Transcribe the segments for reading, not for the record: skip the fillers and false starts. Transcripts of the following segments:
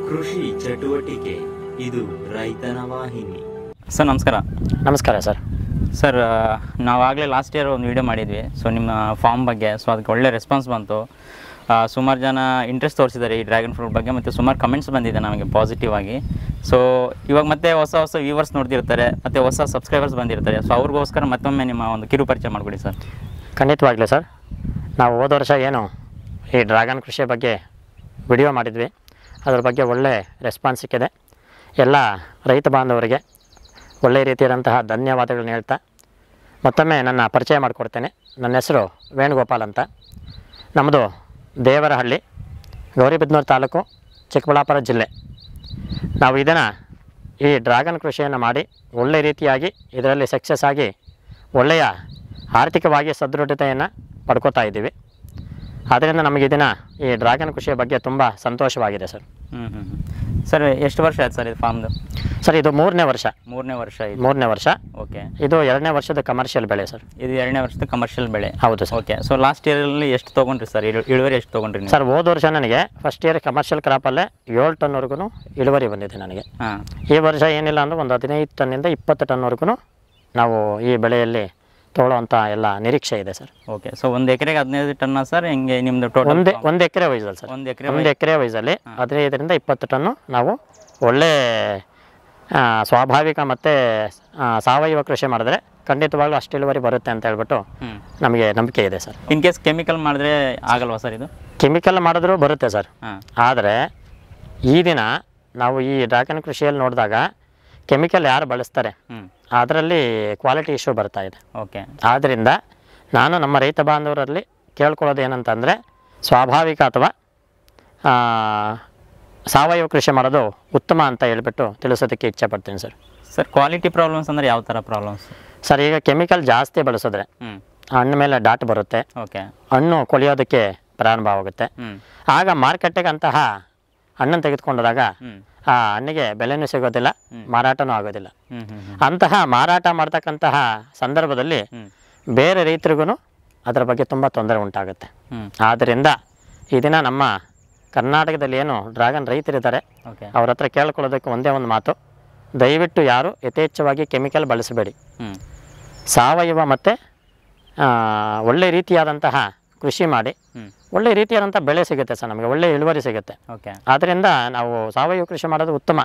ಕೃಷಿ ಚಟುವಟಿಕೆ ಇದು ರೈತನ ವಾಹಿನಿ. ಸರ್ ನಮಸ್ಕಾರ. ನಮಸ್ಕಾರ ಸರ್. ಸರ್ ನಾವಾಗಲೇ ಲಾಸ್ಟ್ ಇಯರ್ ಒಂದು ವಿಡಿಯೋ ಮಾಡಿದ್ವಿ. ಸೊ ನಿಮ್ಮ ಫಾರ್ಮ್ ಬಗ್ಗೆ. ಸೊ ಅದಕ್ಕೆ ಒಳ್ಳೆ ರೆಸ್ಪಾನ್ಸ್ ಬಂತು. ಸುಮಾರು ಜನ ಇಂಟ್ರೆಸ್ಟ್ ತೋರಿಸಿದ್ದಾರೆ ಈ ಡ್ರ್ಯಾಗನ್ ಫ್ರೂಟ್ ಬಗ್ಗೆ, ಮತ್ತು ಸುಮಾರು ಕಮೆಂಟ್ಸ್ ಬಂದಿದೆ ನಮಗೆ ಪಾಸಿಟಿವ್ ಆಗಿ. ಸೊ ಇವಾಗ ಮತ್ತೆ ಹೊಸ ವ್ಯೂವರ್ಸ್ ನೋಡ್ತಿರ್ತಾರೆ, ಮತ್ತು ಹೊಸ ಸಬ್ಸ್ಕ್ರೈಬರ್ಸ್ ಬಂದಿರ್ತಾರೆ. ಸೊ ಅವ್ರಿಗೋಸ್ಕರ ಮತ್ತೊಮ್ಮೆ ನಿಮ್ಮ ಒಂದು ಕಿರು ಪರಿಚಯ ಮಾಡಿಕೊಡಿ ಸರ್. ಖಂಡಿತವಾಗಲೂ ಸರ್. ನಾವು ಹೋದ ವರ್ಷ ಏನು ಈ ಡ್ರ್ಯಾಗನ್ ಕೃಷಿಯ ಬಗ್ಗೆ ವಿಡಿಯೋ ಮಾಡಿದ್ವಿ, ಅದರ ಬಗ್ಗೆ ಒಳ್ಳೆ ರೆಸ್ಪಾನ್ಸ್ ಸಿಕ್ಕಿದೆ. ಎಲ್ಲ ರೈತ ಬಾಂಧವರಿಗೆ ಒಳ್ಳೆಯ ರೀತಿಯಾದಂತಹ ಧನ್ಯವಾದಗಳನ್ನ ಹೇಳ್ತಾ ಮತ್ತೊಮ್ಮೆ ನನ್ನ ಪರಿಚಯ ಮಾಡಿಕೊಡ್ತೇನೆ. ನನ್ನ ಹೆಸರು ವೇಣುಗೋಪಾಲ್ ಅಂತ. ನಮ್ಮದು ದೇವರಹಳ್ಳಿ, ಗೌರಿಬಿದನೂರು ತಾಲೂಕು, ಚಿಕ್ಕಬಳ್ಳಾಪುರ ಜಿಲ್ಲೆ. ನಾವು ಇದನ್ನು ಈ ಡ್ರ್ಯಾಗನ್ ಕೃಷಿಯನ್ನು ಮಾಡಿ ಒಳ್ಳೆಯ ರೀತಿಯಾಗಿ ಇದರಲ್ಲಿ ಸಕ್ಸಸ್ ಆಗಿ ಒಳ್ಳೆಯ ಆರ್ಥಿಕವಾಗಿ ಸದೃಢತೆಯನ್ನು ಪಡ್ಕೋತಾ ಇದ್ದೀವಿ. ಆದ್ದರಿಂದ ನಮಗೆ ಇದನ್ನು ಈ ಡ್ರ್ಯಾಗನ್ ಕೃಷಿಯ ಬಗ್ಗೆ ತುಂಬ ಸಂತೋಷವಾಗಿದೆ ಸರ್. ಸರ್ ಎಷ್ಟು ವರ್ಷ ಆಯ್ತು ಸರ್ ಇದು ಫಾರ್ಮ್ದು? ಸರ್ ಇದು ಮೂರನೇ ವರ್ಷ. ಮೂರನೇ ವರ್ಷ. ಓಕೆ. ಇದು 2ನೇ ವರ್ಷದ ಕಮರ್ಷಿಯಲ್ ಬೆಳೆ ಸರ್. ಇದು 2ನೇ ವರ್ಷದ ಕಮರ್ಷಿಯಲ್ ಬೆಳೆ. ಹೌದು ಸರ್. ಓಕೆ. ಸೊ ಲಾಸ್ಟ್ ಇಯರಲ್ಲಿ ಎಷ್ಟು ತೊಗೊಂಡ್ರಿ ಸರ್? ಇಳುವರಿ ಎಷ್ಟು ತೊಗೊಂಡ್ರಿ ನೀವು? ಸರ್ ಹೋದ ವರ್ಷ ನನಗೆ ಫಸ್ಟ್ ಇಯರ್ ಕಮರ್ಷಿಯಲ್ ಕ್ರಾಪಲ್ಲೇ 7 ಟನ್ವರೆಗೂ ಇಳುವರಿ ಬಂದಿದೆ ನನಗೆ. ಈ ವರ್ಷ ಏನಿಲ್ಲ ಅಂದರೆ ಒಂದು 15 ಟನ್ನಿಂದ 20 ಟನ್ವರೆಗೂ ನಾವು ಈ ಬೆಳೆಯಲ್ಲಿ ತೊಗೊಳ್ಳೋವಂಥ ಎಲ್ಲ ನಿರೀಕ್ಷೆ ಇದೆ ಸರ್. ಓಕೆ. ಸೊ ಒಂದು ಎಕರೆಗೆ 15 ಟನ್ನ ಸರ್? ಹೆಂಗೆ ನಿಮ್ಮದು ಟೋಟಲ್? ಒಂದು ಎಕರೆ ವೈಸಲ್ಲಿ ಸರ್. ಒಂದು ಎಕರೆ ವೈಸಲ್ಲಿ 15ರಿಂದ 20 ಟನ್ನು ನಾವು ಒಳ್ಳೆ ಸ್ವಾಭಾವಿಕ ಮತ್ತು ಸಾವಯವ ಕೃಷಿ ಮಾಡಿದ್ರೆ ಖಂಡಿತವಾಗ್ಲೂ ಅಷ್ಟು ಇಳುವರಿ ಬರುತ್ತೆ ಅಂತ ಹೇಳ್ಬಿಟ್ಟು ನಮಗೆ ನಂಬಿಕೆ ಇದೆ ಸರ್. ಇನ್ ಕೇಸ್ ಕೆಮಿಕಲ್ ಮಾಡಿದ್ರೆ ಆಗಲ್ವಾ ಸರ್ ಇದು? ಕೆಮಿಕಲ್ ಮಾಡಿದ್ರೂ ಬರುತ್ತೆ ಸರ್. ಆದರೆ ಈ ದಿನ ನಾವು ಈ ಡ್ರ್ಯಾಗನ್ ಕೃಷಿಯಲ್ಲಿ ನೋಡಿದಾಗ ಕೆಮಿಕಲ್ ಯಾರು ಬಳಸ್ತಾರೆ ಅದರಲ್ಲಿ ಕ್ವಾಲಿಟಿ ಇಶ್ಯೂ ಬರ್ತಾ ಇದೆ. ಓಕೆ. ಆದ್ದರಿಂದ ನಾನು ನಮ್ಮ ರೈತ ಬಾಂಧವರಲ್ಲಿ ಕೇಳ್ಕೊಳ್ಳೋದು ಏನಂತಂದರೆ ಸ್ವಾಭಾವಿಕ ಅಥವಾ ಸಾವಯವ ಕೃಷಿ ಮಾಡೋದು ಉತ್ತಮ ಅಂತ ಹೇಳ್ಬಿಟ್ಟು ತಿಳಿಸೋದಕ್ಕೆ ಇಚ್ಛೆ ಪಡ್ತೀನಿ ಸರ್. ಸರ್ ಕ್ವಾಲಿಟಿ ಪ್ರಾಬ್ಲಮ್ಸ್ ಅಂದರೆ ಯಾವ ಥರ ಪ್ರಾಬ್ಲಮ್ಸ್ ಸರ್? ಈಗ ಕೆಮಿಕಲ್ ಜಾಸ್ತಿ ಬಳಸಿದ್ರೆ ಹಣ್ಣು ಮೇಲೆ ಡಾಟ್ ಬರುತ್ತೆ. ಓಕೆ. ಹಣ್ಣು ಕೊಳೆಯೋದಕ್ಕೆ ಪ್ರಾರಂಭವಾಗುತ್ತೆ. ಆಗ ಮಾರ್ಕೆಟಿಗೆ ಅಂತಹ ಹಣ್ಣನ್ನು ತೆಗೆದುಕೊಂಡಾಗ ಆ ಹಣ್ಣಿಗೆ ಬೆಲೆನೂ ಸಿಗೋದಿಲ್ಲ, ಮಾರಾಟನೂ ಆಗೋದಿಲ್ಲ. ಅಂತಹ ಮಾರಾಟ ಮಾಡ್ತಕ್ಕಂತಹ ಸಂದರ್ಭದಲ್ಲಿ ಬೇರೆ ರೈತರಿಗೂ ಅದರ ಬಗ್ಗೆ ತುಂಬ ತೊಂದರೆ ಉಂಟಾಗುತ್ತೆ. ಆದ್ದರಿಂದ ಈ ದಿನ ನಮ್ಮ ಕರ್ನಾಟಕದಲ್ಲಿ ಏನು ಡ್ರ್ಯಾಗನ್ ರೈತರಿದ್ದಾರೆ ಅವ್ರ ಹತ್ರ ಕೇಳ್ಕೊಳ್ಳೋದಕ್ಕೆ ಒಂದೇ ಒಂದು ಮಾತು, ದಯವಿಟ್ಟು ಯಾರು ಯಥೇಚ್ಛವಾಗಿ ಕೆಮಿಕಲ್ ಬಳಸಬೇಡಿ. ಸಾವಯವ ಮತ್ತು ಒಳ್ಳೆ ರೀತಿಯಾದಂತಹ ಕೃಷಿ ಮಾಡಿ ಒಳ್ಳೆ ರೀತಿಯಾದಂಥ ಬೆಳೆ ಸಿಗುತ್ತೆ ಸರ್, ನಮಗೆ ಒಳ್ಳೆ ಇಳುವರಿ ಸಿಗುತ್ತೆ. ಆದ್ದರಿಂದ ನಾವು ಸಾವಯವ ಕೃಷಿ ಮಾಡೋದು ಉತ್ತಮ.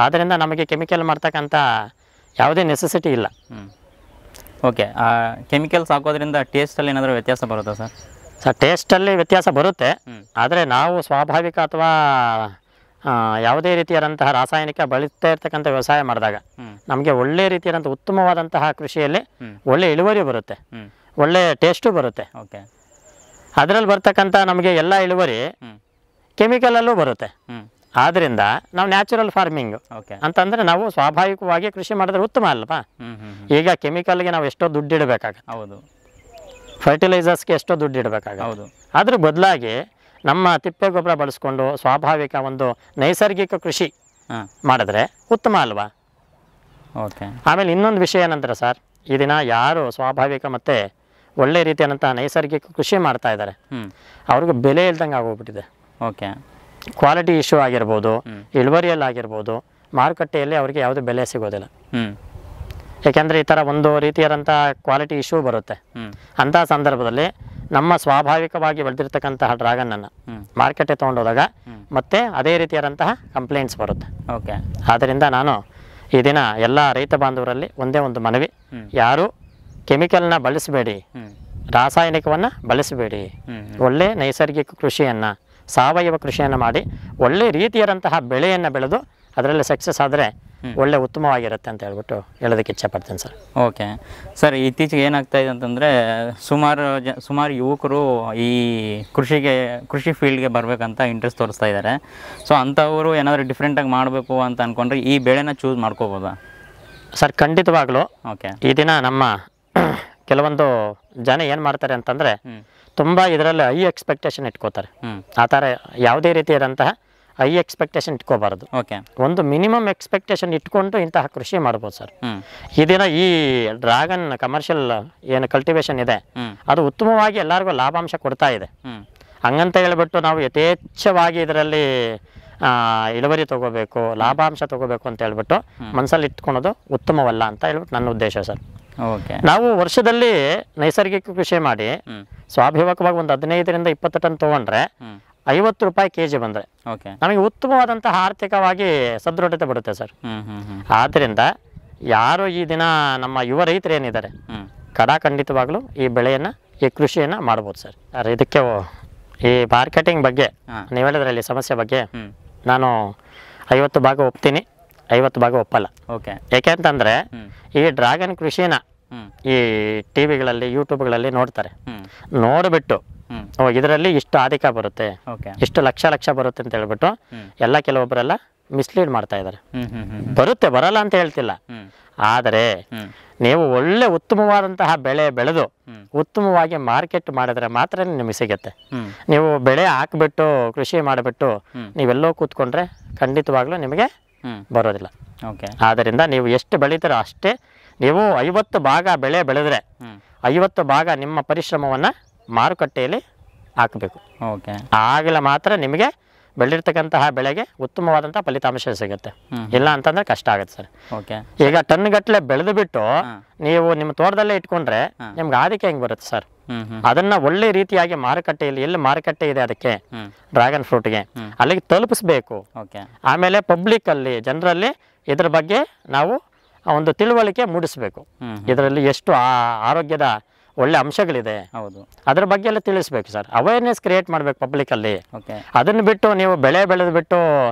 ಆದ್ದರಿಂದ ನಮಗೆ ಕೆಮಿಕಲ್ ಮಾಡ್ತಕ್ಕಂಥ ಯಾವುದೇ ನೆಸೆಸಿಟಿ ಇಲ್ಲ. ಓಕೆ. ಕೆಮಿಕಲ್ಸ್ ಹಾಕೋದ್ರಿಂದ ಟೇಸ್ಟಲ್ಲಿ ಏನಾದರೂ ವ್ಯತ್ಯಾಸ ಬರುತ್ತಾ ಸರ್? ಸರ್ ಟೇಸ್ಟಲ್ಲಿ ವ್ಯತ್ಯಾಸ ಬರುತ್ತೆ. ಆದರೆ ನಾವು ಸ್ವಾಭಾವಿಕ ಅಥವಾ ಯಾವುದೇ ರೀತಿಯಾದಂತಹ ರಾಸಾಯನಿಕ ಬಳಸ್ತಾ ಇರ್ತಕ್ಕಂಥ ವ್ಯವಸಾಯ ಮಾಡಿದಾಗ ನಮಗೆ ಒಳ್ಳೆ ರೀತಿಯಾದಂಥ ಉತ್ತಮವಾದಂತಹ ಕೃಷಿಯಲ್ಲಿ ಒಳ್ಳೆ ಇಳುವರಿ ಬರುತ್ತೆ, ಒಳ್ಳೆ ಟೇಸ್ಟು ಬರುತ್ತೆ. ಓಕೆ. ಅದರಲ್ಲಿ ಬರ್ತಕ್ಕಂಥ ನಮಗೆ ಎಲ್ಲ ಇಳುವರಿ ಕೆಮಿಕಲಲ್ಲೂ ಬರುತ್ತೆ. ಆದ್ದರಿಂದ ನಾವು ನ್ಯಾಚುರಲ್ ಫಾರ್ಮಿಂಗ್ ಅಂತಂದರೆ ನಾವು ಸ್ವಾಭಾವಿಕವಾಗಿ ಕೃಷಿ ಮಾಡಿದ್ರೆ ಉತ್ತಮ ಅಲ್ವಾ? ಈಗ ಕೆಮಿಕಲ್ಗೆ ನಾವು ಎಷ್ಟೋ ದುಡ್ಡು ಇಡಬೇಕಾಗುತ್ತೆ. ಹೌದು. ಫರ್ಟಿಲೈಸರ್ಸ್ಗೆ ಎಷ್ಟೋ ದುಡ್ಡು ಇಡಬೇಕಾಗುತ್ತೆ. ಹೌದು. ಅದ್ರ ಬದಲಾಗಿ ನಮ್ಮ ತಿಪ್ಪೆ ಗೊಬ್ಬರ ಬಳಸ್ಕೊಂಡು ಸ್ವಾಭಾವಿಕ ಒಂದು ನೈಸರ್ಗಿಕ ಕೃಷಿ ಮಾಡಿದ್ರೆ ಉತ್ತಮ ಅಲ್ವಾ? ಓಕೆ. ಆಮೇಲೆ ಇನ್ನೊಂದು ವಿಷಯ ಏನಂದ್ರೆ ಸರ್, ಈ ದಿನ ಯಾರು ಸ್ವಾಭಾವಿಕ ಮತ್ತು ಒಳ್ಳೆ ರೀತಿಯಾದಂಥ ನೈಸರ್ಗಿಕ ಕೃಷಿ ಮಾಡ್ತಾ ಇದ್ದಾರೆ ಅವ್ರಿಗೆ ಬೆಲೆ ಇಲ್ದಂಗೆ ಆಗೋಗ್ಬಿಟ್ಟಿದೆ. ಓಕೆ. ಕ್ವಾಲಿಟಿ ಇಶ್ಯೂ ಆಗಿರ್ಬೋದು, ಇಳುವರಿಯಲ್ಲಿ ಆಗಿರ್ಬೋದು, ಮಾರುಕಟ್ಟೆಯಲ್ಲಿ ಅವರಿಗೆ ಯಾವುದೇ ಬೆಲೆ ಸಿಗೋದಿಲ್ಲ. ಯಾಕೆಂದರೆ ಈ ಥರ ಒಂದು ರೀತಿಯಾದಂಥ ಕ್ವಾಲಿಟಿ ಇಶ್ಯೂ ಬರುತ್ತೆ. ಅಂಥ ಸಂದರ್ಭದಲ್ಲಿ ನಮ್ಮ ಸ್ವಾಭಾವಿಕವಾಗಿ ಬೆಳೆದಿರ್ತಕ್ಕಂತಹ ಡ್ರ್ಯಾಗನನ್ನು ಮಾರ್ಕೆಟಿಗೆ ತೊಗೊಂಡೋದಾಗ ಮತ್ತೆ ಅದೇ ರೀತಿಯಾದಂತಹ ಕಂಪ್ಲೇಂಟ್ಸ್ ಬರುತ್ತೆ. ಓಕೆ. ಆದ್ದರಿಂದ ನಾನು ಈ ದಿನ ಎಲ್ಲ ರೈತ ಬಾಂಧವರಲ್ಲಿ ಒಂದೇ ಒಂದು ಮನವಿ, ಯಾರು ಕೆಮಿಕಲ್ನ ಬಳಸಬೇಡಿ, ರಾಸಾಯನಿಕವನ್ನು ಬಳಸಬೇಡಿ, ಒಳ್ಳೆ ನೈಸರ್ಗಿಕ ಕೃಷಿಯನ್ನು ಸಾವಯವ ಕೃಷಿಯನ್ನು ಮಾಡಿ ಒಳ್ಳೆ ರೀತಿಯಾದಂತಹ ಬೆಳೆಯನ್ನು ಬೆಳೆದು ಅದರಲ್ಲಿ ಸಕ್ಸಸ್ ಆದರೆ ಒಳ್ಳೆ ಉತ್ತಮವಾಗಿರುತ್ತೆ ಅಂತ ಹೇಳ್ಬಿಟ್ಟು ಹೇಳೋದಕ್ಕೆ ಇಚ್ಛೆ ಪಡ್ತೀನಿ ಸರ್. Okay sir. ಇತ್ತೀಚೆಗೆ ಏನಾಗ್ತಾ ಇದೆ ಅಂತಂದರೆ ಸುಮಾರು ಯುವಕರು ಈ ಕೃಷಿ ಫೀಲ್ಡ್ಗೆ ಬರಬೇಕಂತ ಇಂಟ್ರೆಸ್ಟ್ ತೋರಿಸ್ತಾ ಇದ್ದಾರೆ. ಸೊ ಅಂಥವರು ಏನಾದರೂ ಡಿಫ್ರೆಂಟಾಗಿ ಮಾಡಬೇಕು ಅಂತ ಅಂದ್ಕೊಂಡ್ರೆ ಈ ಬೆಳೆನ ಚೂಸ್ ಮಾಡ್ಕೋಬೋದಾ ಸರ್? ಖಂಡಿತವಾಗ್ಲೂ. ಓಕೆ. ಈ ದಿನ ನಮ್ಮ ಕೆಲವೊಂದು ಜನ ಏನು ಮಾಡ್ತಾರೆ ಅಂತಂದರೆ ತುಂಬ ಇದರಲ್ಲಿ ಹೈ ಎಕ್ಸ್ಪೆಕ್ಟೇಷನ್ ಇಟ್ಕೋತಾರೆ. ಆ ಥರ ಯಾವುದೇ ರೀತಿಯಾದಂತಹ ಹೈ ಎಕ್ಸ್ಪೆಕ್ಟೇಷನ್ ಇಟ್ಕೋಬಾರ್ದು. ಓಕೆ. ಒಂದು ಮಿನಿಮಮ್ ಎಕ್ಸ್ಪೆಕ್ಟೇಷನ್ ಇಟ್ಕೊಂಡು ಇಂತಹ ಕೃಷಿ ಮಾಡ್ಬೋದು ಸರ್. ಈ ದಿನ ಈ ಡ್ರ್ಯಾಗನ್ ಕಮರ್ಷಿಯಲ್ ಏನು ಕಲ್ಟಿವೇಶನ್ ಇದೆ ಅದು ಉತ್ತಮವಾಗಿ ಎಲ್ಲರಿಗೂ ಲಾಭಾಂಶ ಕೊಡ್ತಾ ಇದೆ. ಹಂಗಂತ ಹೇಳ್ಬಿಟ್ಟು ನಾವು ಯಥೇಚ್ಛವಾಗಿ ಇದರಲ್ಲಿ ಇಳುವರಿ ತಗೋಬೇಕು, ಲಾಭಾಂಶ ತಗೋಬೇಕು ಅಂತ ಹೇಳ್ಬಿಟ್ಟು ಮನಸ್ಸಲ್ಲಿ ಇಟ್ಕೊಳೋದು ಉತ್ತಮವಲ್ಲ ಅಂತ ಹೇಳ್ಬಿಟ್ಟು ನನ್ನ ಉದ್ದೇಶ ಸರ್. ಓಕೆ. ನಾವು ವರ್ಷದಲ್ಲಿ ನೈಸರ್ಗಿಕ ಕೃಷಿ ಮಾಡಿ ಸ್ವಾಭಾವಿಕವಾಗಿ ಒಂದು 15ರಿಂದ 20 ಟನ್ ತೊಗೊಂಡ್ರೆ 50 ರೂಪಾಯಿ ಕೆಜಿ ಬಂದರೆ ನಮಗೆ ಉತ್ತಮವಾದಂತಹ ಆರ್ಥಿಕವಾಗಿ ಸದೃಢತೆ ಬರುತ್ತೆ ಸರ್. ಆದ್ದರಿಂದ ಯಾರು ಈ ದಿನ ನಮ್ಮ ಯುವ ರೈತರು ಏನಿದ್ದಾರೆ ಖಂಡಿತವಾಗ್ಲೂ ಈ ಬೆಳೆಯನ್ನು, ಈ ಕೃಷಿಯನ್ನು ಮಾಡ್ಬೋದು ಸರ್. ಇದಕ್ಕೆ ಈ ಮಾರ್ಕೆಟಿಂಗ್ ಬಗ್ಗೆ ನೀವು ಹೇಳಿದ್ರಲ್ಲಿ ಸಮಸ್ಯೆ ಬಗ್ಗೆ ನಾನು 50 ಭಾಗ ಒಪ್ತೀನಿ, 50 ಭಾಗ ಒಪ್ಪಲ್ಲ. ಯಾಕೆಂತಂದರೆ ಈ ಡ್ರ್ಯಾಗನ್ ಕೃಷಿನ ಈ ಟಿವಿಗಳಲ್ಲಿ ಯೂಟ್ಯೂಬ್ಗಳಲ್ಲಿ ನೋಡ್ತಾರೆ, ನೋಡಿಬಿಟ್ಟು ಇದರಲ್ಲಿ ಇಷ್ಟು ಆದಿಕ ಬರುತ್ತೆ, ಇಷ್ಟು ಲಕ್ಷ ಬರುತ್ತೆ ಅಂತ ಹೇಳ್ಬಿಟ್ಟು ಎಲ್ಲ ಕೆಲವೊಬ್ಬರೆಲ್ಲ ಮಿಸ್ಲೀಡ್ ಮಾಡ್ತಾ ಇದ್ದಾರೆ. ಬರುತ್ತೆ, ಬರಲ್ಲ ಅಂತ ಹೇಳ್ತಿಲ್ಲ. ಆದರೆ ನೀವು ಒಳ್ಳೆ ಉತ್ತಮವಾದಂತಹ ಬೆಳೆ ಬೆಳೆದು ಉತ್ತಮವಾಗಿ ಮಾರ್ಕೆಟ್ ಮಾಡಿದ್ರೆ ಮಾತ್ರ ನಿಮಗೆ ಸಿಗುತ್ತೆ. ನೀವು ಬೆಳೆ ಹಾಕ್ಬಿಟ್ಟು ಕೃಷಿ ಮಾಡಿಬಿಟ್ಟು ನೀವೆಲ್ಲೋ ಕೂತ್ಕೊಂಡ್ರೆ ಖಂಡಿತವಾಗ್ಲೂ ನಿಮಗೆ ಬರೋದಿಲ್ಲ. ಆದ್ದರಿಂದ ನೀವು ಎಷ್ಟು ಬೆಳೀತೀರೋ ಅಷ್ಟೇ. ನೀವು 50 ಭಾಗ ಬೆಳೆ ಬೆಳೆದ್ರೆ 50 ಭಾಗ ನಿಮ್ಮ ಪರಿಶ್ರಮವನ್ನು ಮಾರುಕಟ್ಟೆಯಲ್ಲಿ ಹಾಕಬೇಕು. ಆಗಲೇ ಮಾತ್ರ ನಿಮಗೆ ಬೆಳೆದಿರ್ತಕ್ಕಂತಹ ಬೆಳೆಗೆ ಉತ್ತಮವಾದಂಥ ಫಲಿತಾಂಶ ಸಿಗುತ್ತೆ. ಇಲ್ಲ ಅಂತಂದ್ರೆ ಕಷ್ಟ ಆಗುತ್ತೆ ಸರ್. ಈಗ ಟನ್ ಗಟ್ಟಲೆ ಬೆಳೆದು ಬಿಟ್ಟು ನೀವು ನಿಮ್ಮ ತೋಟದಲ್ಲೇ ಇಟ್ಕೊಂಡ್ರೆ ನಿಮ್ಗೆ ಆದಿಕೆ ಹೆಂಗೆ ಬರುತ್ತೆ ಸರ್? ಅದನ್ನ ಒಳ್ಳೆ ರೀತಿಯಾಗಿ ಮಾರುಕಟ್ಟೆಯಲ್ಲಿ, ಎಲ್ಲಿ ಮಾರುಕಟ್ಟೆ ಇದೆ ಅದಕ್ಕೆ ಡ್ರ್ಯಾಗನ್ ಫ್ರೂಟ್ಗೆ ಅಲ್ಲಿಗೆ ತಲುಪಿಸ್ಬೇಕು. ಆಮೇಲೆ ಪಬ್ಲಿಕ್ ಅಲ್ಲಿ, ಜನರಲ್ಲಿ ಇದ್ರ ಬಗ್ಗೆ ನಾವು ಒಂದು ತಿಳುವಳಿಕೆ ಮೂಡಿಸ್ಬೇಕು. ಇದರಲ್ಲಿ ಎಷ್ಟು ಆರೋಗ್ಯದ ಒಳ್ಳೆ ಅಂಶಗಳಿದೆ ಅದ್ರ ಬಗ್ಗೆ ಎಲ್ಲ ತಿಳಿಸ್ಬೇಕು ಸರ್. ಅವೇರ್ನೆಸ್ ಕ್ರಿಯೇಟ್ ಮಾಡ್ಬೇಕು ಪಬ್ಲಿಕ್ ಅಲ್ಲಿ. ಅದನ್ನ ಬಿಟ್ಟು ನೀವು ಬೆಳೆ ಬೆಳೆದು ಬಿಟ್ಟು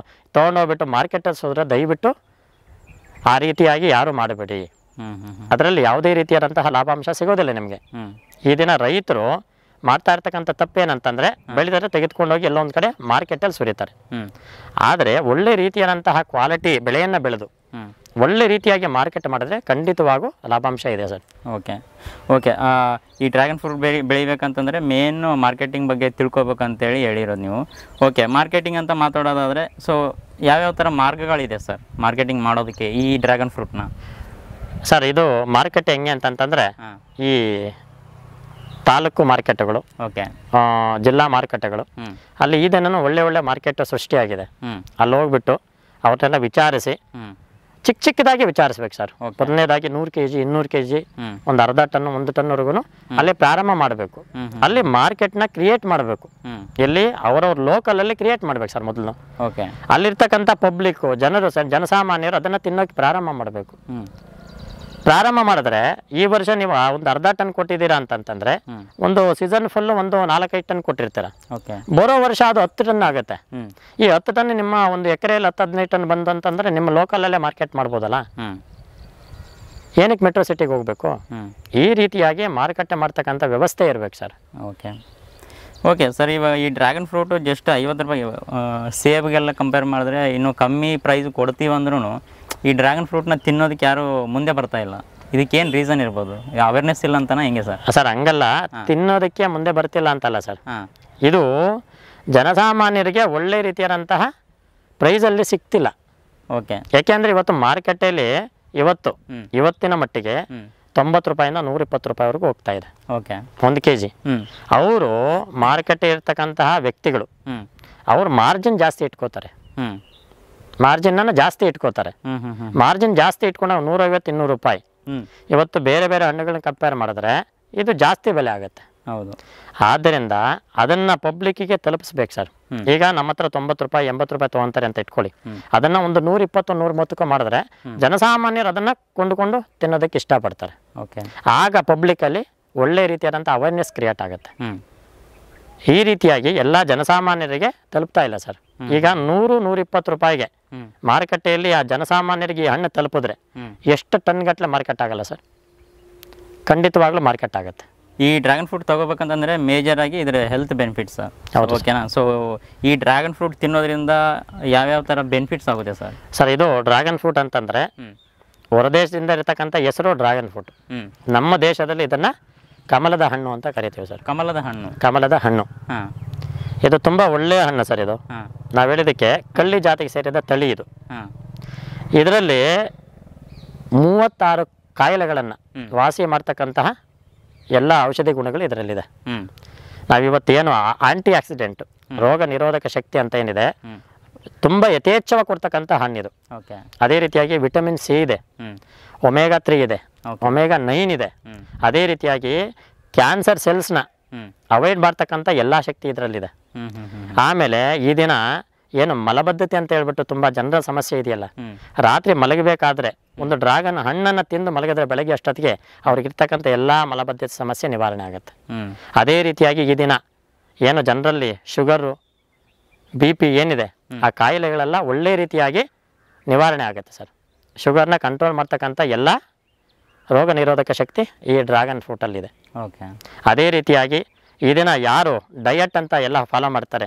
ತೊಗೊಂಡೋಗ್ಬಿಟ್ಟು ಮಾರ್ಕೆಟಲ್ಲಿ ಹೋದ್ರೆ ದಯವಿಟ್ಟು ಆ ರೀತಿಯಾಗಿ ಯಾರು ಮಾಡಬೇಡಿ. ಅದರಲ್ಲಿ ಯಾವುದೇ ರೀತಿಯಾದಂತಹ ಲಾಭಾಂಶ ಸಿಗೋದಿಲ್ಲ ನಿಮಗೆ. ಈ ದಿನ ರೈತರು ಮಾಡ್ತಾ ಇರ್ತಕ್ಕಂಥ ತಪ್ಪೇನಂತಂದ್ರೆ ಬೆಳೆದರೆ ತೆಗೆದುಕೊಂಡೋಗಿ ಎಲ್ಲೊಂದು ಕಡೆ ಮಾರ್ಕೆಟಲ್ಲಿ ಸುರಿತಾರೆ. ಆದರೆ ಒಳ್ಳೆ ರೀತಿಯಾದಂತಹ ಕ್ವಾಲಿಟಿ ಬೆಳೆಯನ್ನು ಬೆಳೆದು ಒಳ್ಳೆ ರೀತಿಯಾಗಿ ಮಾರ್ಕೆಟ್ ಮಾಡಿದ್ರೆ ಖಂಡಿತವಾಗೂ ಲಾಭಾಂಶ ಇದೆ ಸರ್. ಓಕೆ. ಈ ಡ್ರ್ಯಾಗನ್ ಫ್ರೂಟ್ ಬೆಳಿಬೇಕಂತಂದರೆ ಮೇನ್ ಮಾರ್ಕೆಟಿಂಗ್ ಬಗ್ಗೆ ತಿಳ್ಕೊಬೇಕಂತೇಳಿ ಹೇಳಿರೋದು ನೀವು. ಓಕೆ, ಮಾರ್ಕೆಟಿಂಗ್ ಅಂತ ಮಾತಾಡೋದಾದರೆ ಸೊ ಯಾವ್ಯಾವ ಥರ ಮಾರ್ಗಗಳಿದೆ ಸರ್ ಮಾರ್ಕೆಟಿಂಗ್ ಮಾಡೋದಕ್ಕೆ ಈ ಡ್ರ್ಯಾಗನ್ ಫ್ರೂಟ್ನ? ಸರ್, ಇದು ಮಾರ್ಕೆಟ್ ಹೆಂಗೆ ಅಂತಂತಂದರೆ ಈ ತಾಲೂಕು ಮಾರ್ಕೆಟ್ಗಳು, ಜಿಲ್ಲಾ ಮಾರುಕಟ್ಟೆಗಳು, ಅಲ್ಲಿ ಇದನ್ನು ಒಳ್ಳೆ ಮಾರ್ಕೆಟ್ ಸೃಷ್ಟಿಯಾಗಿದೆ. ಅಲ್ಲಿ ಹೋಗ್ಬಿಟ್ಟು ಅವ್ರನ್ನೆಲ್ಲ ವಿಚಾರಿಸಿ ಚಿಕ್ಕದಾಗಿ ವಿಚಾರಿಸ್ಬೇಕು ಸರ್. ಮೊದಲನೇದಾಗಿ 100 kg 200 kg ಒಂದು ಅರ್ಧ ಟನ್ 1 ಟನ್ವರೆಗೂ ಅಲ್ಲಿ ಪ್ರಾರಂಭ ಮಾಡಬೇಕು. ಅಲ್ಲಿ ಮಾರ್ಕೆಟ್ನ ಕ್ರಿಯೇಟ್ ಮಾಡಬೇಕು. ಎಲ್ಲಿ ಅವರವ್ರ ಲೋಕಲಲ್ಲಿ ಕ್ರಿಯೇಟ್ ಮಾಡ್ಬೇಕು ಸರ್. ಮೊದಲು ಅಲ್ಲಿರ್ತಕ್ಕಂಥ ಪಬ್ಲಿಕ್ ಜನರು, ಜನಸಾಮಾನ್ಯರು ಅದನ್ನು ತಿನ್ನೋಕೆ ಪ್ರಾರಂಭ ಮಾಡಬೇಕು. ಪ್ರಾರಂಭ ಮಾಡಿದ್ರೆ ಈ ವರ್ಷ ನೀವು ಒಂದು ಅರ್ಧ ಟನ್ ಕೊಟ್ಟಿದ್ದೀರಾ ಅಂತಂತಂದ್ರೆ ಒಂದು ಸೀಸನ್ ಫುಲ್ ಒಂದು 4-5 ಟನ್ ಕೊಟ್ಟಿರ್ತೀರ. ಬರೋ ವರ್ಷ ಅದು 10 ಟನ್ ಆಗುತ್ತೆ. ಈ 10 ಟನ್ ನಿಮ್ಮ ಒಂದು ಎಕರೆಯಲ್ಲಿ 10-15 ಟನ್ ಬಂದಂತಂದ್ರೆ ನಿಮ್ಮ ಲೋಕಲಲ್ಲೇ ಮಾರ್ಕೆಟ್ ಮಾಡ್ಬೋದಲ್ಲ. ಏನಕ್ಕೆ ಮೆಟ್ರೋ ಸಿಟಿಗೆ ಹೋಗ್ಬೇಕು? ಈ ರೀತಿಯಾಗಿ ಮಾರುಕಟ್ಟೆ ಮಾಡ್ತಕ್ಕಂಥ ವ್ಯವಸ್ಥೆ ಇರ್ಬೇಕು ಸರ್. ಓಕೆ ಸರ್, ಇವಾಗ ಈ ಡ್ರ್ಯಾಗನ್ ಫ್ರೂಟು ಜಸ್ಟ್ 50 ರೂಪಾಯಿ, ಸೇಬ್ಗೆಲ್ಲ ಕಂಪೇರ್ ಮಾಡಿದ್ರೆ ಇನ್ನೂ ಕಮ್ಮಿ ಪ್ರೈಸ್ ಕೊಡ್ತೀವಿ ಅಂದ್ರೂ ಈ ಡ್ರ್ಯಾಗನ್ ಫ್ರೂಟ್ನ ತಿನ್ನೋದಕ್ಕೆ ಯಾರು ಮುಂದೆ ಬರ್ತಾ ಇಲ್ಲ. ಇದಕ್ಕೇನು ರೀಸನ್ ಇರ್ಬೋದು? ಅವೇರ್ನೆಸ್ ಇಲ್ಲ ಅಂತನಾ ಹೆಂಗೆ ಸರ್? ಸರ್, ಹಂಗಲ್ಲ, ತಿನ್ನೋದಕ್ಕೆ ಮುಂದೆ ಬರ್ತಿಲ್ಲ ಅಂತಲ್ಲ ಸರ್. ಇದು ಜನಸಾಮಾನ್ಯರಿಗೆ ಒಳ್ಳೆ ರೀತಿಯಾದಂತಹ ಪ್ರೈಸಲ್ಲಿ ಸಿಗ್ತಿಲ್ಲ. ಯಾಕೆಂದರೆ ಇವತ್ತು ಮಾರುಕಟ್ಟೆಯಲ್ಲಿ ಇವತ್ತಿನ ಮಟ್ಟಿಗೆ 90 ರೂಪಾಯಿಂದ 120 ರೂಪಾಯಿವರೆಗೂ ಹೋಗ್ತಾ ಇದೆ 1 kg. ಅವರು ಮಾರುಕಟ್ಟೆ ಇರ್ತಕ್ಕಂತಹ ವ್ಯಕ್ತಿಗಳು ಅವ್ರು ಮಾರ್ಜಿನ್ ಜಾಸ್ತಿ ಇಟ್ಕೋತಾರೆ. ಮಾರ್ಜಿನ್ ಜಾಸ್ತಿ ಇಟ್ಕೋತಾರೆ. ಮಾರ್ಜಿನ್ ಜಾಸ್ತಿ ಇಟ್ಕೊಂಡಾಗ 150-200 ರೂಪಾಯಿ. ಇವತ್ತು ಬೇರೆ ಬೇರೆ ಹಣ್ಣುಗಳನ್ನ ಕಂಪೇರ್ ಮಾಡಿದ್ರೆ ಇದು ಜಾಸ್ತಿ ಬೆಲೆ ಆಗುತ್ತೆ. ಆದ್ದರಿಂದ ಅದನ್ನ ಪಬ್ಲಿಕ್ಕಿಗೆ ತಲುಪಿಸ್ಬೇಕು ಸರ್. ಈಗ ನಮ್ಮ ಹತ್ರ 90 ರೂಪಾಯಿ 80 ರೂಪಾಯಿ ತೊಗೊಂತಾರೆ ಅಂತ ಇಟ್ಕೊಳ್ಳಿ. ಅದನ್ನ ಒಂದು 120-130 ಮಾಡಿದ್ರೆ ಜನಸಾಮಾನ್ಯರು ಅದನ್ನ ಕೊಂಡುಕೊಂಡು ತಿನ್ನೋದಕ್ಕೆ ಇಷ್ಟಪಡ್ತಾರೆ. ಆಗ ಪಬ್ಲಿಕ್ಕಲ್ಲಿ ಒಳ್ಳೆ ರೀತಿಯಾದಂಥ ಅವೇರ್ನೆಸ್ ಕ್ರಿಯೇಟ್ ಆಗುತ್ತೆ. ಈ ರೀತಿಯಾಗಿ ಎಲ್ಲ ಜನಸಾಮಾನ್ಯರಿಗೆ ತಲುಪ್ತಾ ಇಲ್ಲ ಸರ್. ಈಗ 100-120 ರೂಪಾಯಿಗೆ ಮಾರುಕಟ್ಟೆಯಲ್ಲಿ ಆ ಜನಸಾಮಾನ್ಯರಿಗೆ ಈ ಹಣ್ಣು ತಲುಪಿದ್ರೆ ಎಷ್ಟು ಟನ್ ಗಟ್ಟಲೆ ಮಾರ್ಕೆಟ್ ಆಗಲ್ಲ ಸರ್? ಖಂಡಿತವಾಗ್ಲೂ ಮಾರ್ಕೆಟ್ ಆಗುತ್ತೆ. ಈ ಡ್ರ್ಯಾಗನ್ ಫ್ರೂಟ್ ತಗೋಬೇಕಂತಂದರೆ ಮೇಜರ್ ಆಗಿ ಇದರ ಹೆಲ್ತ್ ಬೆನಿಫಿಟ್ಸ್ ಓಕೆನಾ? ಸೊ ಈ ಡ್ರ್ಯಾಗನ್ ಫ್ರೂಟ್ ತಿನ್ನೋದ್ರಿಂದ ಯಾವ್ಯಾವ ಥರ ಬೆನಿಫಿಟ್ಸ್ ಆಗುತ್ತೆ ಸರ್? ಸರ್, ಇದು ಡ್ರ್ಯಾಗನ್ ಫ್ರೂಟ್ ಅಂತಂದರೆ ಹೊರದೇಶದಿಂದ ಇರತಕ್ಕಂಥ ಹೆಸರು ಡ್ರ್ಯಾಗನ್ ಫ್ರೂಟ್. ನಮ್ಮ ದೇಶದಲ್ಲಿ ಇದನ್ನು ಕಮಲದ ಹಣ್ಣು ಅಂತ ಕರಿತೀವಿ ಸರ್. ಕಮಲದ ಹಣ್ಣು ಇದು ತುಂಬ ಒಳ್ಳೆಯ ಹಣ್ಣು ಸರ್. ಇದು ನಾವು ಹೇಳಿದ್ದಕ್ಕೆ ಕಳ್ಳಿ ಜಾತಿಗೆ ಸೇರಿದ ತಳಿ ಇದು. ಇದರಲ್ಲಿ 36 ಕಾಯಿಲೆಗಳನ್ನು ವಾಸಿ ಮಾಡ್ತಕ್ಕಂತಹ ಎಲ್ಲ ಔಷಧಿ ಗುಣಗಳು ಇದರಲ್ಲಿದೆ. ನಾವಿವತ್ತೇನು ಆಂಟಿ ಆಕ್ಸಿಡೆಂಟ್ ರೋಗ ನಿರೋಧಕ ಶಕ್ತಿ ಅಂತ ಏನಿದೆ, ತುಂಬ ಯಥೇಚ್ಛವಾಗಿ ಕೊಡ್ತಕ್ಕಂಥ ಹಣ್ಣಿದು. ಓಕೆ. ಅದೇ ರೀತಿಯಾಗಿ ವಿಟಮಿನ್ ಸಿ ಇದೆ, ಒಮೆಗಾ 3 ಇದೆ, ಒಮೆಗಾ 9 ಇದೆ. ಅದೇ ರೀತಿಯಾಗಿ ಕ್ಯಾನ್ಸರ್ ಸೆಲ್ಸ್ನ ಅವಾಯ್ಡ್ ಮಾಡ್ತಕ್ಕಂಥ ಎಲ್ಲ ಶಕ್ತಿ ಇದರಲ್ಲಿದೆ. ಆಮೇಲೆ ಈ ದಿನ ಏನು ಮಲಬದ್ಧತೆ ಅಂತ ಹೇಳ್ಬಿಟ್ಟು ತುಂಬ ಜನರ ಸಮಸ್ಯೆ ಇದೆಯಲ್ಲ, ರಾತ್ರಿ ಮಲಗಬೇಕಾದ್ರೆ ಒಂದು ಡ್ರ್ಯಾಗನ್ ಹಣ್ಣನ್ನು ತಿಂದು ಮಲಗಿದ್ರೆ ಬೆಳಗ್ಗೆ ಅಷ್ಟೊತ್ತಿಗೆ ಅವ್ರಿಗಿರ್ತಕ್ಕಂಥ ಎಲ್ಲ ಮಲಬದ್ಧತೆ ಸಮಸ್ಯೆ ನಿವಾರಣೆ ಆಗುತ್ತೆ. ಅದೇ ರೀತಿಯಾಗಿ ಈ ದಿನ ಏನು ಜನರಲ್ಲಿ ಶುಗರು, BP ಏನಿದೆ ಆ ಕಾಯಿಲೆಗಳೆಲ್ಲ ಒಳ್ಳೆ ರೀತಿಯಾಗಿ ನಿವಾರಣೆ ಆಗುತ್ತೆ ಸರ್. ಶುಗರ್ನ ಕಂಟ್ರೋಲ್ ಮಾಡ್ತಕ್ಕಂಥ ಎಲ್ಲ ರೋಗ ನಿರೋಧಕ ಶಕ್ತಿ ಈ ಡ್ರ್ಯಾಗನ್ ಫ್ರೂಟಲ್ಲಿದೆ. ಓಕೆ. ಅದೇ ರೀತಿಯಾಗಿ ಈ ದಿನ ಯಾರು ಡಯಟ್ ಅಂತ ಎಲ್ಲ ಫಾಲೋ ಮಾಡ್ತಾರೆ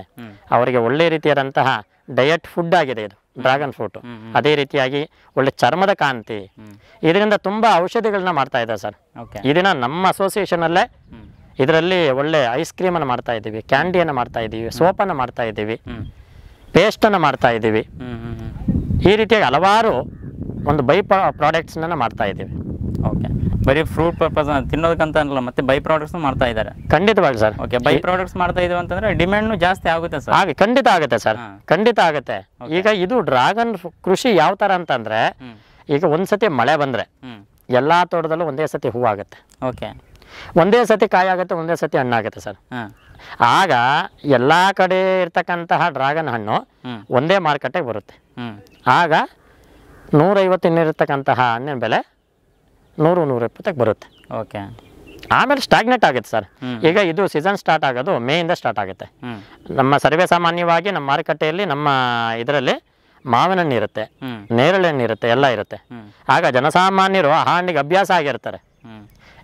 ಅವರಿಗೆ ಒಳ್ಳೆ ರೀತಿಯಾದಂತಹ ಡಯಟ್ ಫುಡ್ ಆಗಿದೆ ಇದು ಡ್ರ್ಯಾಗನ್ ಫ್ರೂಟು. ಅದೇ ರೀತಿಯಾಗಿ ಒಳ್ಳೆ ಚರ್ಮದ ಕಾಂತಿ, ಇದರಿಂದ ತುಂಬ ಔಷಧಿಗಳನ್ನ ಮಾಡ್ತಾ ಇದ್ದಾರೆ ಸರ್. ಈ ದಿನ ನಮ್ಮ ಅಸೋಸಿಯೇಷನಲ್ಲೇ ಇದರಲ್ಲಿ ಒಳ್ಳೆ ಐಸ್ ಕ್ರೀಮನ್ನು ಮಾಡ್ತಾ ಇದ್ದೀವಿ, ಕ್ಯಾಂಡಿಯನ್ನು ಮಾಡ್ತಾ ಇದ್ದೀವಿ, ಸೋಪನ್ನು ಮಾಡ್ತಾ ಇದ್ದೀವಿ, ಪೇಸ್ಟನ್ನು ಮಾಡ್ತಾ ಇದ್ದೀವಿ. ಈ ರೀತಿಯಾಗಿ ಹಲವಾರು ಒಂದು ಪ್ರಾಡಕ್ಟ್ಸ್ನ ಮಾಡ್ತಾ ಇದ್ದೀವಿ. ಓಕೆ. ಬರೀ ಫ್ರೂಟ್ ಪರ್ಪಸ್ ತಿನ್ನೋದಕ್ಕಂತ ಅಲ್ಲ, ಮತ್ತೆ ಬೈ ಪ್ರಾಡಕ್ಟ್ಸ್ ಮಾಡ್ತಾ ಇದ್ದಾರೆ. ಖಂಡಿತವಾಗಿ ಸರ್. ಓಕೆ. ಬೈ ಪ್ರಾಡಕ್ಟ್ಸ್ ಮಾಡ್ತಾ ಇದೀವಿ ಅಂತಂದ್ರೆ ಡಿಮ್ಯಾಂಡ್ ಜಾಸ್ತಿ ಆಗುತ್ತೆ ಸರ್. ಹಾಗೆ ಖಂಡಿತ ಆಗುತ್ತೆ ಸರ್, ಖಂಡಿತ ಆಗುತ್ತೆ. ಈಗ ಇದು ಡ್ರ್ಯಾಗನ್ ಕೃಷಿ ಯಾವ ಥರ ಅಂತಂದರೆ, ಈಗ ಒಂದ್ಸತಿ ಮಳೆ ಬಂದರೆ ಎಲ್ಲ ತೋಟದಲ್ಲೂ ಒಂದೇ ಸತಿ ಹೂವಾಗುತ್ತೆ. ಓಕೆ. ಒಂದೇ ಸತಿ ಕಾಯಿ ಆಗುತ್ತೆ, ಒಂದೇ ಸತಿ ಹಣ್ಣಾಗುತ್ತೆ ಸರ್. ಆಗ ಎಲ್ಲ ಕಡೆ ಇರ್ತಕ್ಕಂತಹ ಡ್ರ್ಯಾಗನ್ ಹಣ್ಣು ಒಂದೇ ಮಾರುಕಟ್ಟೆಗೆ ಬರುತ್ತೆ. ಆಗ 150 ಇನ್ನಿರ್ತಕ್ಕಂತಹ ಹಣ್ಣಿನ ಬೆಲೆ 100-120 ಬರುತ್ತೆ. ಓಕೆ. ಆಮೇಲೆ ಸ್ಟಾಗ್ನೆಟ್ ಆಗುತ್ತೆ ಸರ್. ಈಗ ಇದು ಸೀಸನ್ ಸ್ಟಾರ್ಟ್ ಆಗೋದು ಮೇಯಿಂದ ಸ್ಟಾರ್ಟ್ ಆಗುತ್ತೆ. ನಮ್ಮ ಸರ್ವೇ ಸಾಮಾನ್ಯವಾಗಿ ನಮ್ಮ ಮಾರುಕಟ್ಟೆಯಲ್ಲಿ ನಮ್ಮ ಇದರಲ್ಲಿ ಮಾವಿನ ಹಣ್ಣು ಇರುತ್ತೆ, ನೇರಳೆ ಹಣ್ಣು ಇರುತ್ತೆ, ಎಲ್ಲ ಇರುತ್ತೆ. ಆಗ ಜನಸಾಮಾನ್ಯರು ಆ ಹಣ್ಣಿಗೆ ಅಭ್ಯಾಸ ಆಗಿರ್ತಾರೆ.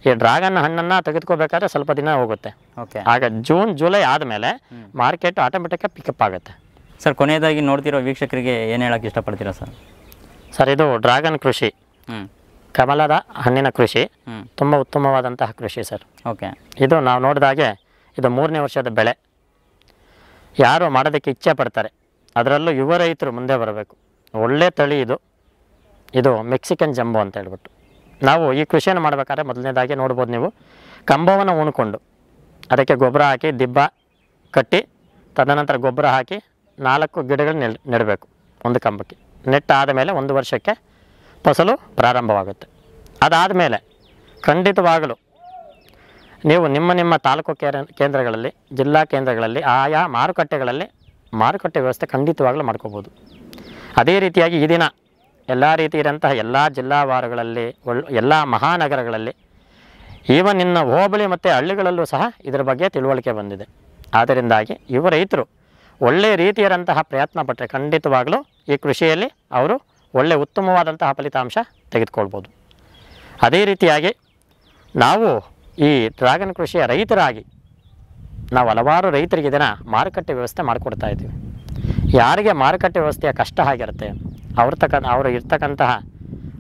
ಈ ಡ್ರ್ಯಾಗನ್ ಹಣ್ಣನ್ನು ತೆಗೆದುಕೋಬೇಕಾದ್ರೆ ಸ್ವಲ್ಪ ದಿನ ಹೋಗುತ್ತೆ. ಆಗ ಜೂನ್ ಜುಲೈ ಆದಮೇಲೆ ಮಾರ್ಕೆಟ್ ಆಟೋಮೆಟಿಕ್ಕಾಗಿ ಪಿಕಪ್ ಆಗುತ್ತೆ. ಸರ್, ಕೊನೆಯದಾಗಿ ನೋಡ್ತಿರೋ ವೀಕ್ಷಕರಿಗೆ ಏನು ಹೇಳೋಕ್ಕೆ ಇಷ್ಟಪಡ್ತೀರಾ ಸರ್? ಸರ್, ಇದು ಡ್ರ್ಯಾಗನ್ ಕೃಷಿ, ಕಮಲದ ಹಣ್ಣಿನ ಕೃಷಿ ತುಂಬ ಉತ್ತಮವಾದಂತಹ ಕೃಷಿ ಸರ್. ಓಕೆ. ಇದು ನಾವು ನೋಡಿದಾಗೆ ಇದು 3ನೇ ವರ್ಷದ ಬೆಳೆ. ಯಾರು ಮಾಡೋದಕ್ಕೆ ಇಚ್ಛೆ ಪಡ್ತಾರೆ, ಅದರಲ್ಲೂ ಯುವ ರೈತರು ಮುಂದೆ ಬರಬೇಕು. ಒಳ್ಳೆ ತಳಿ ಇದು. ಇದು ಮೆಕ್ಸಿಕನ್ ಜಂಬೋ ಅಂತ ಹೇಳ್ಬಿಟ್ಟು ನಾವು ಈ ಕೃಷಿಯನ್ನು ಮಾಡಬೇಕಾದ್ರೆ ಮೊದಲನೇದಾಗಿ ನೋಡ್ಬೋದು ನೀವು, ಕಂಬವನ್ನು ಉಣ್ಕೊಂಡು ಅದಕ್ಕೆ ಗೊಬ್ಬರ ಹಾಕಿ ದಿಬ್ಬ ಕಟ್ಟಿ ತದನಂತರ ಗೊಬ್ಬರ ಹಾಕಿ 4 ಗಿಡಗಳು ನೆಡಬೇಕು ಒಂದು ಕಂಬಕ್ಕೆ. ನೆಟ್ಟಾದ ಮೇಲೆ 1 ವರ್ಷಕ್ಕೆ ಫಸಲು ಪ್ರಾರಂಭವಾಗುತ್ತೆ. ಅದಾದಮೇಲೆ ಖಂಡಿತವಾಗಲೂ ನೀವು ನಿಮ್ಮ ತಾಲೂಕು ಕೇಂದ್ರಗಳಲ್ಲಿ, ಜಿಲ್ಲಾ ಕೇಂದ್ರಗಳಲ್ಲಿ, ಆಯಾ ಮಾರುಕಟ್ಟೆಗಳಲ್ಲಿ ಮಾರುಕಟ್ಟೆ ವ್ಯವಸ್ಥೆ ಖಂಡಿತವಾಗಲೂ ಮಾಡ್ಕೋಬೋದು. ಅದೇ ರೀತಿಯಾಗಿ ಈ ದಿನ ಎಲ್ಲ ರೀತಿ ಇರೋಂತಹ ಎಲ್ಲ ಜಿಲ್ಲಾವಾರುಗಳಲ್ಲಿ, ಎಲ್ಲ ಮಹಾನಗರಗಳಲ್ಲಿ, ಈವನ್ ಇನ್ನ ಹೋಬಳಿ ಮತ್ತು ಹಳ್ಳಿಗಳಲ್ಲೂ ಸಹ ಇದರ ಬಗ್ಗೆ ತಿಳುವಳಿಕೆ ಬಂದಿದೆ. ಆದ್ದರಿಂದಾಗಿ ಯುವ ರೈತರು ಒಳ್ಳೆಯ ರೀತಿಯಾದಂತಹ ಪ್ರಯತ್ನ ಪಟ್ಟರೆ ಖಂಡಿತವಾಗಲೂ ಈ ಕೃಷಿಯಲ್ಲಿ ಅವರು ಒಳ್ಳೆಯ ಉತ್ತಮವಾದಂತಹ ಫಲಿತಾಂಶ ತೆಗೆದುಕೊಳ್ಬೋದು. ಅದೇ ರೀತಿಯಾಗಿ ನಾವು ಈ ಡ್ರ್ಯಾಗನ್ ಕೃಷಿಯ ರೈತರಾಗಿ ನಾವು ಹಲವಾರು ರೈತರಿಗೆ ಇದನ್ನು ಮಾರುಕಟ್ಟೆ ವ್ಯವಸ್ಥೆ ಮಾಡಿಕೊಡ್ತಾ ಇದ್ದೀವಿ. ಯಾರಿಗೆ ಮಾರುಕಟ್ಟೆ ವ್ಯವಸ್ಥೆಯ ಕಷ್ಟ ಆಗಿರುತ್ತೆ ಅವರು ಇರ್ತಕ್ಕಂತಹ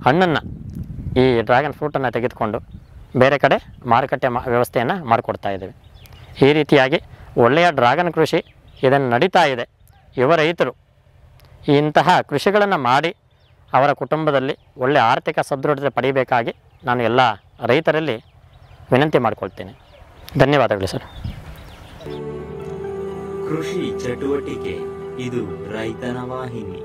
ಹಣ್ಣನ್ನು, ಈ ಡ್ರ್ಯಾಗನ್ ಫ್ರೂಟನ್ನು ತೆಗೆದುಕೊಂಡು ಬೇರೆ ಕಡೆ ಮಾರುಕಟ್ಟೆ ವ್ಯವಸ್ಥೆಯನ್ನು ಮಾಡಿಕೊಡ್ತಾ ಇದ್ದೀವಿ. ಈ ರೀತಿಯಾಗಿ ಒಳ್ಳೆಯ ಡ್ರ್ಯಾಗನ್ ಕೃಷಿ ಇದನ್ನು ನಡೀತಾ ಇದೆ. ಯುವ ರೈತರು ಇಂತಹ ಕೃಷಿಗಳನ್ನು ಮಾಡಿ ಅವರ ಕುಟುಂಬದಲ್ಲಿ ಒಳ್ಳೆಯ ಆರ್ಥಿಕ ಸದೃಢತೆ ಪಡೆಯಬೇಕಾಗಿ ನಾನು ಎಲ್ಲ ರೈತರಲ್ಲಿ ವಿನಂತಿ ಮಾಡಿಕೊಳ್ತೇನೆ. ಧನ್ಯವಾದಗಳು ಸರ್. ಕೃಷಿ ಚಟುವಟಿಕೆ ಇದು ರೈತನ ವಾಹಿನಿ.